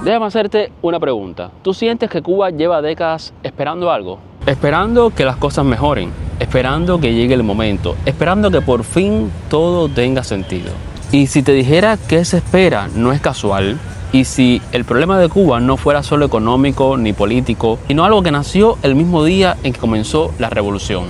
Déjame hacerte una pregunta. ¿Tú sientes que Cuba lleva décadas esperando algo? Esperando que las cosas mejoren, esperando que llegue el momento, esperando que por fin todo tenga sentido. Y si te dijera que esa espera no es casual, y si el problema de Cuba no fuera solo económico ni político, sino algo que nació el mismo día en que comenzó la revolución.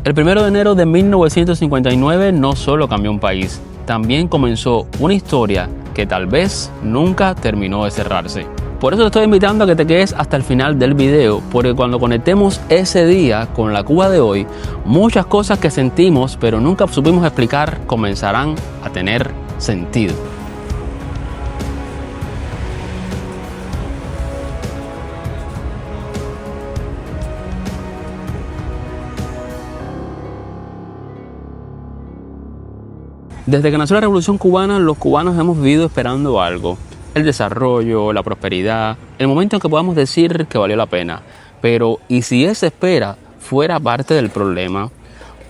El 1 de enero de 1959 no solo cambió un país, también comenzó una historia que tal vez nunca terminó de cerrarse. Por eso te estoy invitando a que te quedes hasta el final del video, porque cuando conectemos ese día con la Cuba de hoy, muchas cosas que sentimos pero nunca supimos explicar comenzarán a tener sentido. Desde que nació la Revolución Cubana, los cubanos hemos vivido esperando algo. El desarrollo, la prosperidad, el momento en que podamos decir que valió la pena. Pero, ¿y si esa espera fuera parte del problema?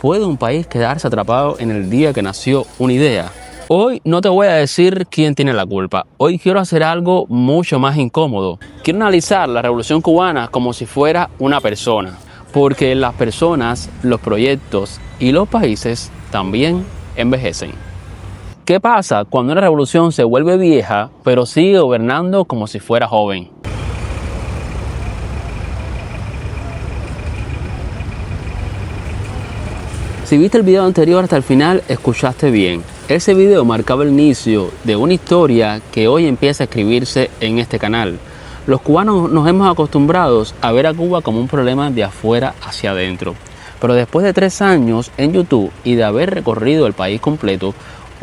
¿Puede un país quedarse atrapado en el día que nació una idea? Hoy no te voy a decir quién tiene la culpa. Hoy quiero hacer algo mucho más incómodo. Quiero analizar la Revolución Cubana como si fuera una persona. Porque las personas, los proyectos y los países también envejecen. ¿Qué pasa cuando una revolución se vuelve vieja pero sigue gobernando como si fuera joven? Si viste el video anterior hasta el final, escuchaste bien. Ese video marcaba el inicio de una historia que hoy empieza a escribirse en este canal. Los cubanos nos hemos acostumbrado a ver a Cuba como un problema de afuera hacia adentro. Pero después de 3 años en YouTube y de haber recorrido el país completo,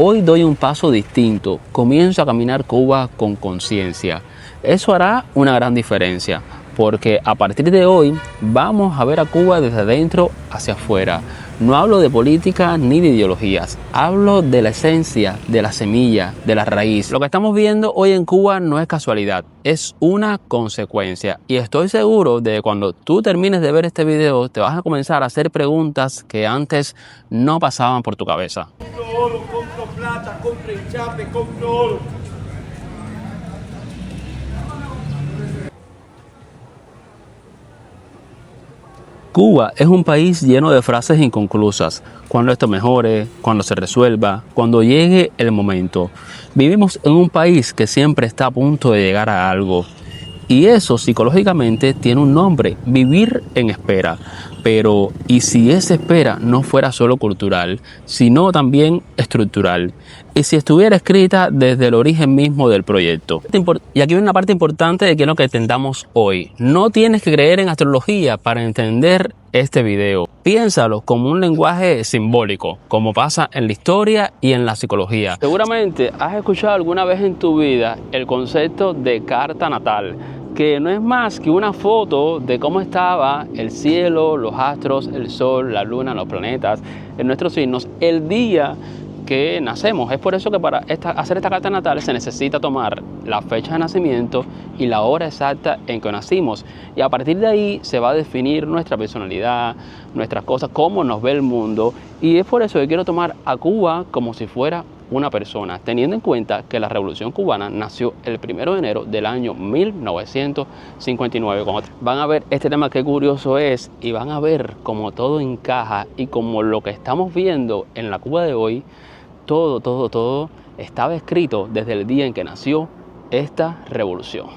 hoy doy un paso distinto. Comienzo a caminar Cuba con conciencia. Eso hará una gran diferencia, porque a partir de hoy vamos a ver a Cuba desde adentro hacia afuera. No hablo de política ni de ideologías, hablo de la esencia, de la semilla, de la raíz. Lo que estamos viendo hoy en Cuba no es casualidad, es una consecuencia. Y estoy seguro de que cuando tú termines de ver este video, te vas a comenzar a hacer preguntas que antes no pasaban por tu cabeza. Compro oro, compro plata, compro hinchape, compro oro. Cuba es un país lleno de frases inconclusas. Cuando esto mejore, cuando se resuelva, cuando llegue el momento. Vivimos en un país que siempre está a punto de llegar a algo. Y eso psicológicamente tiene un nombre, vivir en espera. Pero, ¿y si esa espera no fuera solo cultural, sino también estructural? ¿Y si estuviera escrita desde el origen mismo del proyecto? Y aquí viene una parte importante de que es lo que entendamos hoy. No tienes que creer en astrología para entender este video. Piénsalo como un lenguaje simbólico, como pasa en la historia y en la psicología. Seguramente has escuchado alguna vez en tu vida el concepto de carta natal, que no es más que una foto de cómo estaba el cielo, los astros, el sol, la luna, los planetas, en nuestros signos, el día que nacemos. Es por eso que para hacer esta carta natal se necesita tomar la fecha de nacimiento y la hora exacta en que nacimos. Y a partir de ahí se va a definir nuestra personalidad, nuestras cosas, cómo nos ve el mundo. Y es por eso que quiero tomar a Cuba como si fuera una persona, teniendo en cuenta que la Revolución Cubana nació el 1 de enero del año 1959. Van a ver este tema, qué curioso es, y van a ver cómo todo encaja y como lo que estamos viendo en la Cuba de hoy, todo estaba escrito desde el día en que nació esta revolución.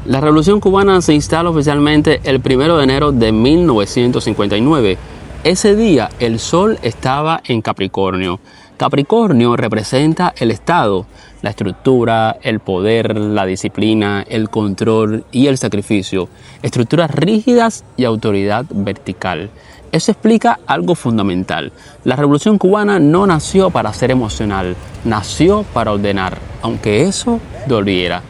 La Revolución Cubana se instala oficialmente el 1 de enero de 1959. Ese día el sol estaba en Capricornio. Capricornio representa el Estado, la estructura, el poder, la disciplina, el control y el sacrificio. Estructuras rígidas y autoridad vertical. Eso explica algo fundamental. La Revolución Cubana no nació para ser emocional, nació para ordenar, aunque eso doliera.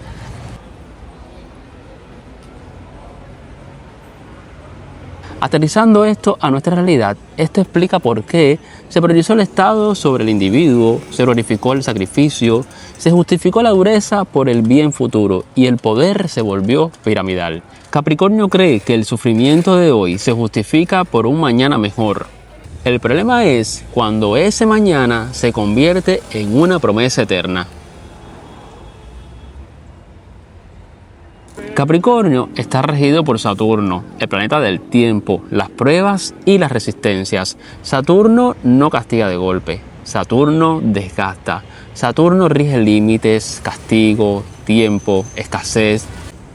Aterrizando esto a nuestra realidad, esto explica por qué se priorizó el Estado sobre el individuo, se glorificó el sacrificio, se justificó la dureza por el bien futuro y el poder se volvió piramidal. Capricornio cree que el sufrimiento de hoy se justifica por un mañana mejor. El problema es cuando ese mañana se convierte en una promesa eterna. Capricornio está regido por Saturno, el planeta del tiempo, las pruebas y las resistencias. Saturno no castiga de golpe, Saturno desgasta. Saturno rige límites, castigo, tiempo, escasez.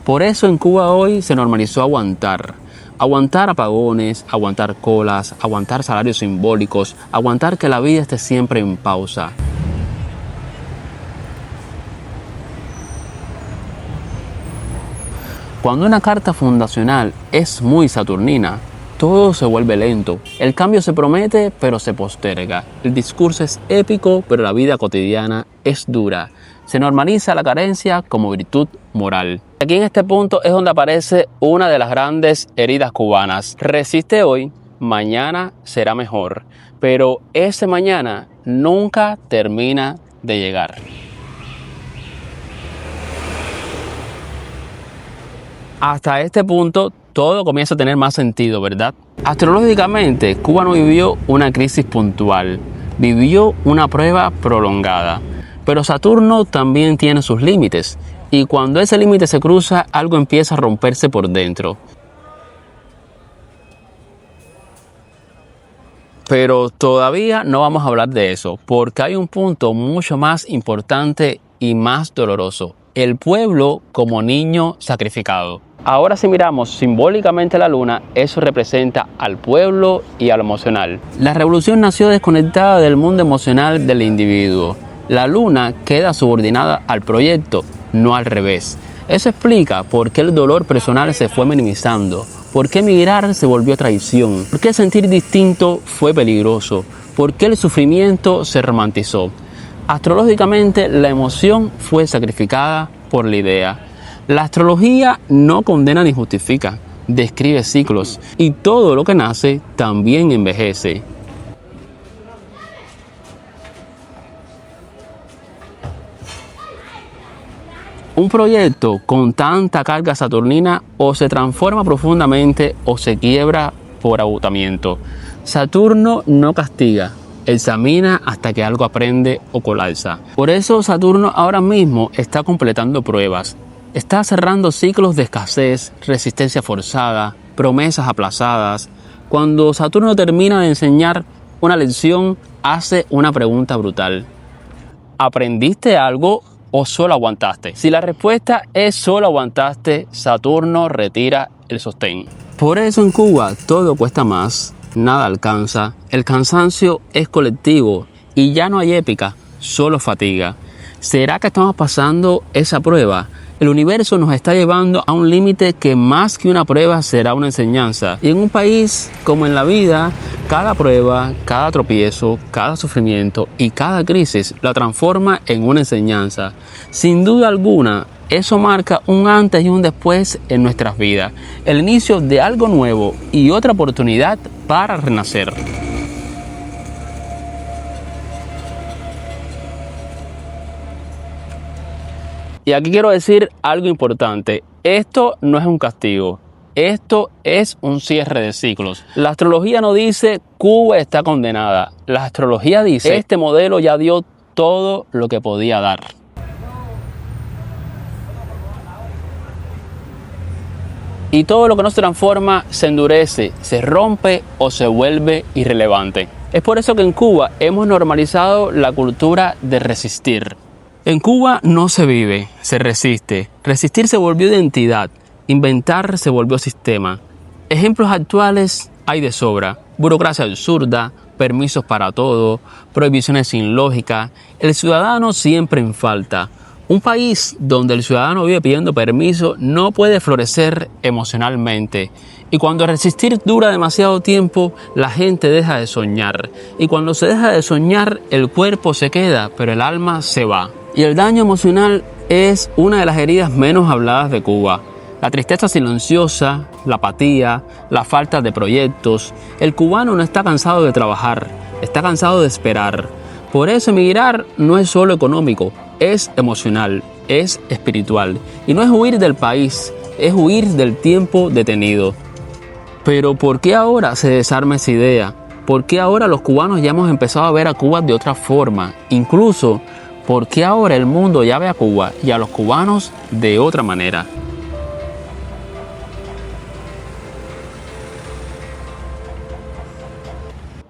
Por eso en Cuba hoy se normalizó aguantar. Aguantar apagones, aguantar colas, aguantar salarios simbólicos, aguantar que la vida esté siempre en pausa. Cuando una carta fundacional es muy saturnina, todo se vuelve lento. El cambio se promete, pero se posterga. El discurso es épico, pero la vida cotidiana es dura. Se normaliza la carencia como virtud moral. Aquí en este punto es donde aparece una de las grandes heridas cubanas. Resiste hoy, mañana será mejor. Pero ese mañana nunca termina de llegar. Hasta este punto todo comienza a tener más sentido, ¿verdad? Astrológicamente, Cuba no vivió una crisis puntual, vivió una prueba prolongada. Pero Saturno también tiene sus límites, y cuando ese límite se cruza, algo empieza a romperse por dentro. Pero todavía no vamos a hablar de eso, porque hay un punto mucho más importante y más doloroso: el pueblo como niño sacrificado. Ahora, si miramos simbólicamente la luna, eso representa al pueblo y a lo emocional. La revolución nació desconectada del mundo emocional del individuo. La luna queda subordinada al proyecto, no al revés. Eso explica por qué el dolor personal se fue minimizando, por qué emigrar se volvió traición, por qué sentir distinto fue peligroso, por qué el sufrimiento se romantizó. Astrológicamente, la emoción fue sacrificada por la idea. La astrología no condena ni justifica, describe ciclos, y todo lo que nace también envejece. Un proyecto con tanta carga saturnina o se transforma profundamente o se quiebra por agotamiento. Saturno no castiga, examina hasta que algo aprende o colapsa. Por eso Saturno ahora mismo está completando pruebas. Está cerrando ciclos de escasez, resistencia forzada, promesas aplazadas. Cuando Saturno termina de enseñar una lección, hace una pregunta brutal: ¿aprendiste algo o solo aguantaste? Si la respuesta es solo aguantaste, Saturno retira el sostén. Por eso en Cuba todo cuesta más, nada alcanza, el cansancio es colectivo y ya no hay épica, solo fatiga. ¿Será que estamos pasando esa prueba? El universo nos está llevando a un límite que más que una prueba será una enseñanza. Y en un país como en la vida, cada prueba, cada tropiezo, cada sufrimiento y cada crisis la transforma en una enseñanza. Sin duda alguna, eso marca un antes y un después en nuestras vidas. El inicio de algo nuevo y otra oportunidad para renacer. Y aquí quiero decir algo importante: esto no es un castigo, esto es un cierre de ciclos. La astrología no dice Cuba está condenada, la astrología dice este modelo ya dio todo lo que podía dar. Y todo lo que no se transforma se endurece, se rompe o se vuelve irrelevante. Es por eso que en Cuba hemos normalizado la cultura de resistir. En Cuba no se vive, se resiste. Resistir se volvió identidad, inventar se volvió sistema. Ejemplos actuales hay de sobra: burocracia absurda, permisos para todo, prohibiciones sin lógica, el ciudadano siempre en falta. Un país donde el ciudadano vive pidiendo permiso no puede florecer emocionalmente. Y cuando resistir dura demasiado tiempo, la gente deja de soñar. Y cuando se deja de soñar, el cuerpo se queda, pero el alma se va. Y el daño emocional es una de las heridas menos habladas de Cuba. La tristeza silenciosa, la apatía, la falta de proyectos. El cubano no está cansado de trabajar, está cansado de esperar. Por eso emigrar no es solo económico, es emocional, es espiritual. Y no es huir del país, es huir del tiempo detenido. Pero ¿por qué ahora se desarma esa idea? ¿Por qué ahora los cubanos ya hemos empezado a ver a Cuba de otra forma? Incluso, ¿por qué ahora el mundo ya ve a Cuba y a los cubanos de otra manera?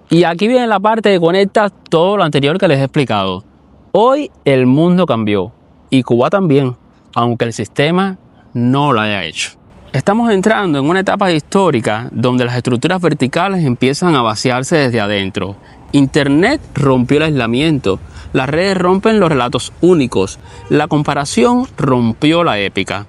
Y aquí viene la parte que conecta todo lo anterior que les he explicado. Hoy el mundo cambió y Cuba también, aunque el sistema no lo haya hecho. Estamos entrando en una etapa histórica donde las estructuras verticales empiezan a vaciarse desde adentro. Internet rompió el aislamiento, las redes rompen los relatos únicos, la comparación rompió la épica.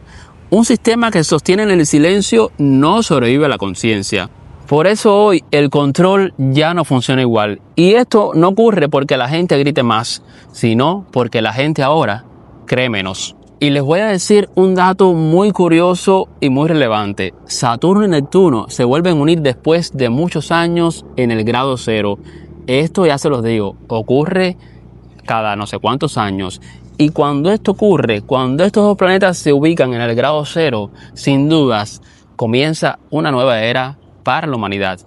Un sistema que se sostiene en el silencio no sobrevive a la conciencia. Por eso hoy el control ya no funciona igual. Y esto no ocurre porque la gente grite más, sino porque la gente ahora cree menos. Y les voy a decir un dato muy curioso y muy relevante. Saturno y Neptuno se vuelven a unir después de muchos años en el grado cero. Esto ya se los digo, ocurre cada no sé cuántos años. Y cuando esto ocurre, cuando estos dos planetas se ubican en el grado cero, sin dudas, comienza una nueva era para la humanidad.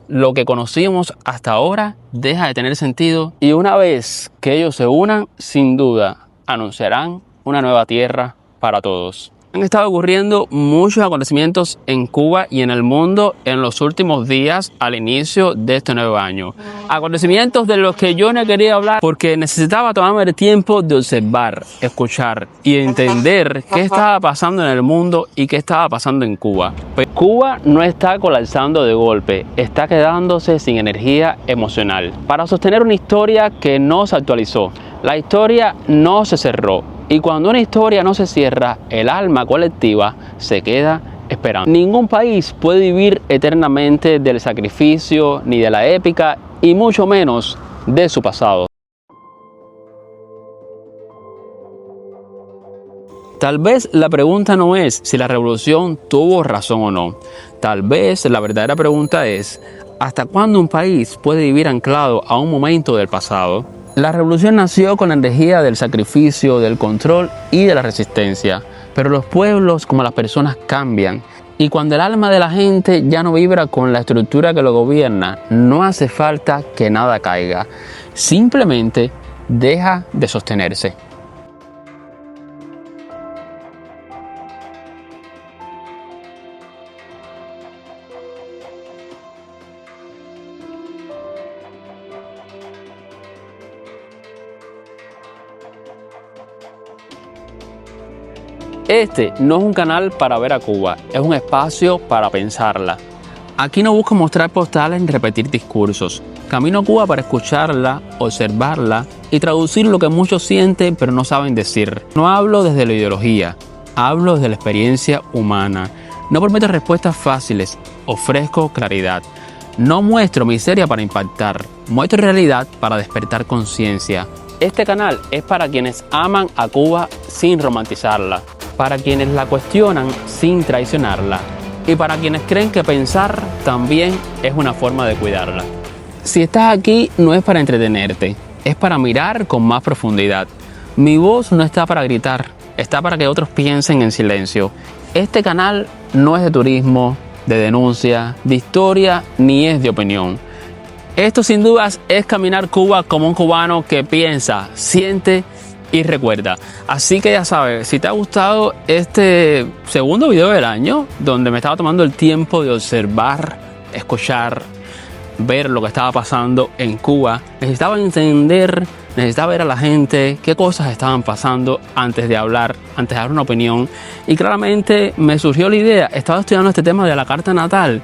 Lo que conocíamos hasta ahora deja de tener sentido y una vez que ellos se unan, sin duda, anunciarán una nueva tierra para todos. Han estado ocurriendo muchos acontecimientos en Cuba y en el mundo en los últimos días al inicio de este nuevo año. Acontecimientos de los que yo no quería hablar porque necesitaba tomarme el tiempo de observar, escuchar y entender qué estaba pasando en el mundo y qué estaba pasando en Cuba. Pues Cuba no está colapsando de golpe, está quedándose sin energía emocional para sostener una historia que no se actualizó. La historia no se cerró. Y cuando una historia no se cierra, el alma colectiva se queda esperando. Ningún país puede vivir eternamente del sacrificio ni de la épica y mucho menos de su pasado. Tal vez la pregunta no es si la revolución tuvo razón o no. Tal vez la verdadera pregunta es ¿hasta cuándo un país puede vivir anclado a un momento del pasado? La revolución nació con la energía del sacrificio, del control y de la resistencia. Pero los pueblos como las personas cambian. Y cuando el alma de la gente ya no vibra con la estructura que lo gobierna, no hace falta que nada caiga. Simplemente deja de sostenerse. Este no es un canal para ver a Cuba, es un espacio para pensarla. Aquí no busco mostrar postales ni repetir discursos. Camino a Cuba para escucharla, observarla y traducir lo que muchos sienten pero no saben decir. No hablo desde la ideología, hablo desde la experiencia humana. No prometo respuestas fáciles, ofrezco claridad. No muestro miseria para impactar, muestro realidad para despertar conciencia. Este canal es para quienes aman a Cuba sin romantizarla, para quienes la cuestionan sin traicionarla y para quienes creen que pensar también es una forma de cuidarla. Si estás aquí no es para entretenerte, es para mirar con más profundidad. Mi voz no está para gritar, está para que otros piensen en silencio. Este canal no es de turismo, de denuncia, de historia, ni es de opinión. Esto sin dudas es caminar Cuba como un cubano que piensa, siente y recuerda. Así que ya sabes, si te ha gustado este segundo video del año, donde me estaba tomando el tiempo de observar, escuchar, ver lo que estaba pasando en Cuba, necesitaba entender, necesitaba ver a la gente qué cosas estaban pasando antes de hablar, antes de dar una opinión. Y claramente me surgió la idea, estaba estudiando este tema de la carta natal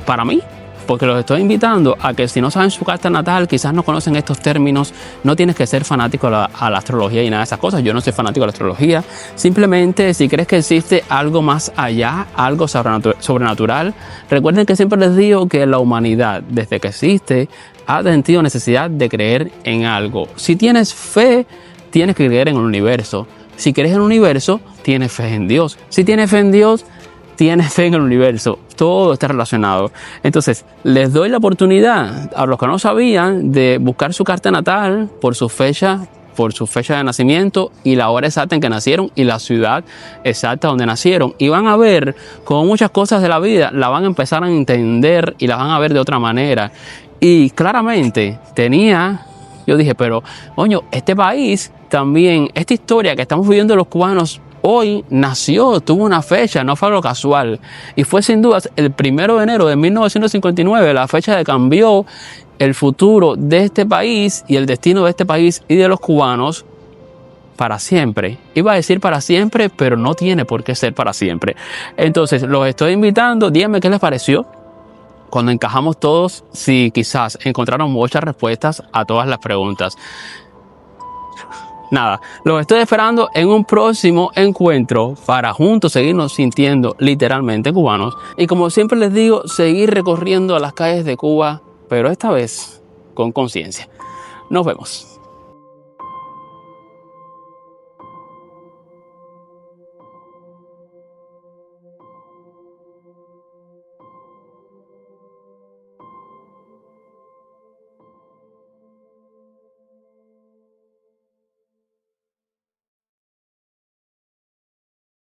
para mí, porque los estoy invitando a que si no saben su carta natal, quizás no conocen estos términos, no tienes que ser fanático a la astrología y nada de esas cosas. Yo no soy fanático de la astrología. Simplemente, si crees que existe algo más allá, algo sobrenatural, recuerden que siempre les digo que la humanidad, desde que existe, ha sentido necesidad de creer en algo. Si tienes fe, tienes que creer en el universo. Si crees en el universo, tienes fe en Dios. Si tienes fe en Dios, tienes fe en el universo. Todo está relacionado. Entonces, les doy la oportunidad a los que no sabían de buscar su carta natal por su fecha de nacimiento y la hora exacta en que nacieron y la ciudad exacta donde nacieron. Y van a ver como muchas cosas de la vida la van a empezar a entender y la van a ver de otra manera. Y claramente yo dije, pero coño, este país también, esta historia que estamos viviendo los cubanos hoy nació, tuvo una fecha, no fue algo casual. Y fue sin dudas el 1 de enero de 1959, la fecha que cambió el futuro de este país y el destino de este país y de los cubanos para siempre. Iba a decir para siempre, pero no tiene por qué ser para siempre. Entonces, los estoy invitando, díganme qué les pareció. Cuando encajamos todos, si quizás encontraron muchas respuestas a todas las preguntas. Nada, los estoy esperando en un próximo encuentro para juntos seguirnos sintiendo literalmente cubanos. Y como siempre les digo, seguir recorriendo las calles de Cuba, pero esta vez con conciencia. Nos vemos.